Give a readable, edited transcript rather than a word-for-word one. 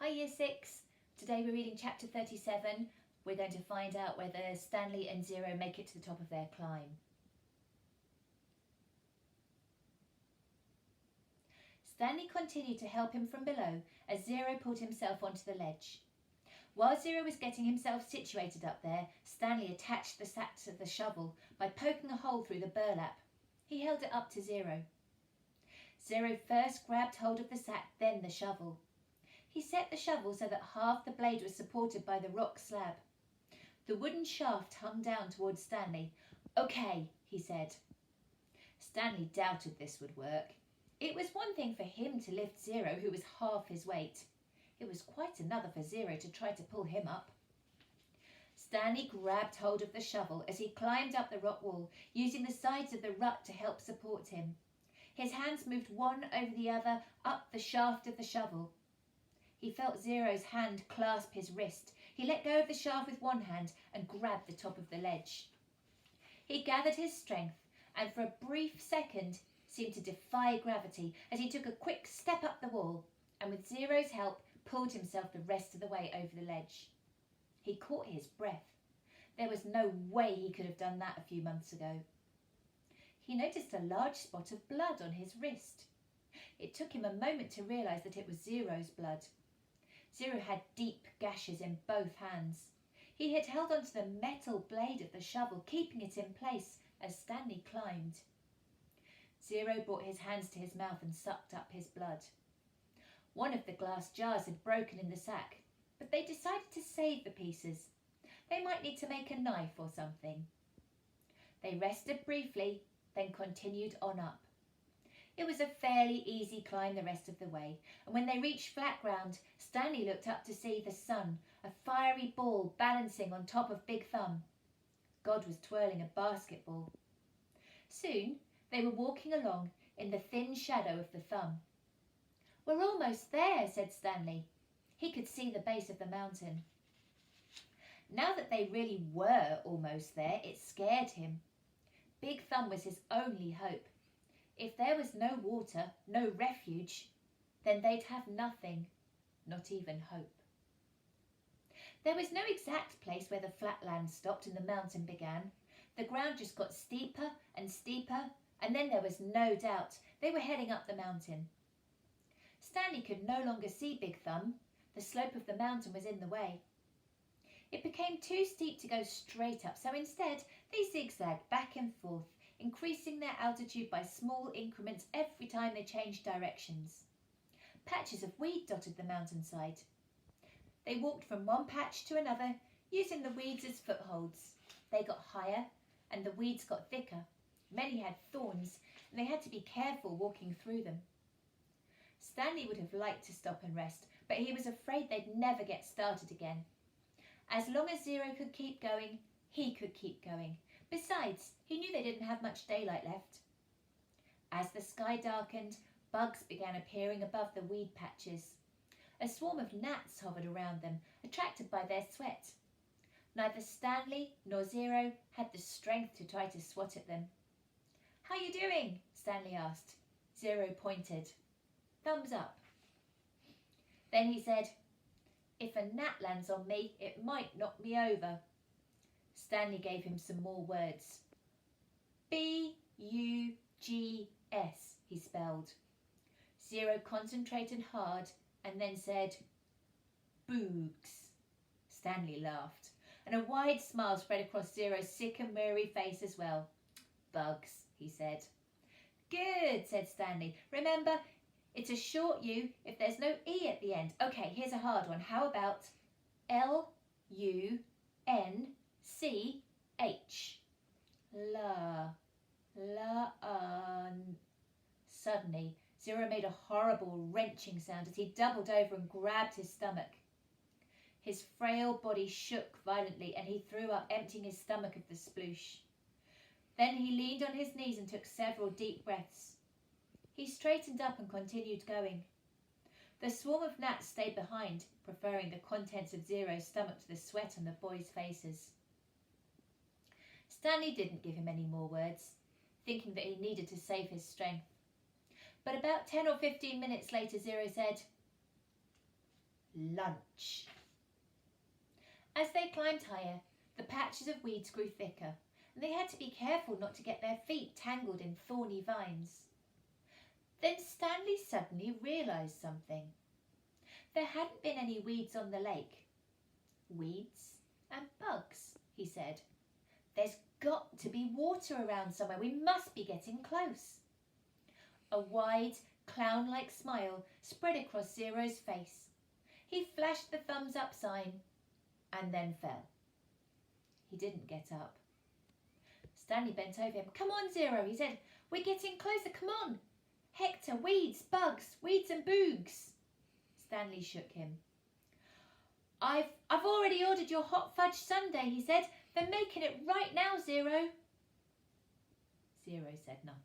Hi Year 6, today we're reading chapter 37. We're going to find out whether Stanley and Zero make it to the top of their climb. Stanley continued to help him from below as Zero pulled himself onto the ledge. While Zero was getting himself situated up there, Stanley attached the sack to the shovel by poking a hole through the burlap. He held it up to Zero. Zero first grabbed hold of the sack, then the shovel. He set the shovel so that half the blade was supported by the rock slab. The wooden shaft hung down towards Stanley. "Okay," he said. Stanley doubted this would work. It was one thing for him to lift Zero, who was half his weight. It was quite another for Zero to try to pull him up. Stanley grabbed hold of the shovel as he climbed up the rock wall, using the sides of the rut to help support him. His hands moved one over the other up the shaft of the shovel. He felt Zero's hand clasp his wrist. He let go of the shaft with one hand and grabbed the top of the ledge. He gathered his strength and for a brief second seemed to defy gravity as he took a quick step up the wall and with Zero's help pulled himself the rest of the way over the ledge. He caught his breath. There was no way he could have done that a few months ago. He noticed a large spot of blood on his wrist. It took him a moment to realise that it was Zero's blood. Zero had deep gashes in both hands. He had held onto the metal blade of the shovel, keeping it in place as Stanley climbed. Zero brought his hands to his mouth and sucked up his blood. One of the glass jars had broken in the sack, but they decided to save the pieces. They might need to make a knife or something. They rested briefly, then continued on up. It was a fairly easy climb the rest of the way, and when they reached flat ground, Stanley looked up to see the sun, a fiery ball balancing on top of Big Thumb. God was twirling a basketball. Soon they were walking along in the thin shadow of the thumb. "We're almost there," said Stanley. He could see the base of the mountain. Now that they really were almost there, it scared him. Big Thumb was his only hope. If there was no water, no refuge, then they'd have nothing, not even hope. There was no exact place where the flat land stopped and the mountain began. The ground just got steeper and steeper, and then there was no doubt they were heading up the mountain. Stanley could no longer see Big Thumb. The slope of the mountain was in the way. It became too steep to go straight up, so instead they zigzagged back and forth, increasing their altitude by small increments every time they changed directions. Patches of weed dotted the mountainside. They walked from one patch to another, using the weeds as footholds. They got higher, and the weeds got thicker. Many had thorns, and they had to be careful walking through them. Stanley would have liked to stop and rest, but he was afraid they'd never get started again. As long as Zero could keep going, he could keep going. Besides, he knew they didn't have much daylight left. As the sky darkened, bugs began appearing above the weed patches. A swarm of gnats hovered around them, attracted by their sweat. Neither Stanley nor Zero had the strength to try to swat at them. "How you doing?" Stanley asked. Zero pointed. "Thumbs up." Then he said, "If a gnat lands on me, it might knock me over." Stanley gave him some more words. "B-U-G-S, he spelled. Zero concentrated hard and then said, "Boogs." Stanley laughed, and a wide smile spread across Zero's sick and weary face as well. "Bugs," he said. "Good," said Stanley. "Remember, it's a short U if there's no E at the end. Okay, here's a hard one. How about L-U-N-C-H? La-un. Suddenly, Zero made a horrible wrenching sound as he doubled over and grabbed his stomach. His frail body shook violently and he threw up, emptying his stomach of the sploosh. Then he leaned on his knees and took several deep breaths. He straightened up and continued going. The swarm of gnats stayed behind, preferring the contents of Zero's stomach to the sweat on the boys' faces. Stanley didn't give him any more words, thinking that he needed to save his strength. But about 10 or 15 minutes later, Zero said, lunch. As they climbed higher, the patches of weeds grew thicker, and they had to be careful not to get their feet tangled in thorny vines. Then Stanley suddenly realised something. There hadn't been any weeds on the lake. Weeds and bugs, he said. There's got to be water around somewhere. We must be getting close. A wide, clown-like smile spread across Zero's face. He flashed the thumbs up sign and then fell. He didn't get up. Stanley bent over him. Come on, Zero, he said. We're getting closer, come on. Hector, weeds, bugs, weeds and boogs. Stanley shook him. I've already ordered your hot fudge sundae, he said. They're making it right now, Zero. Zero said nothing.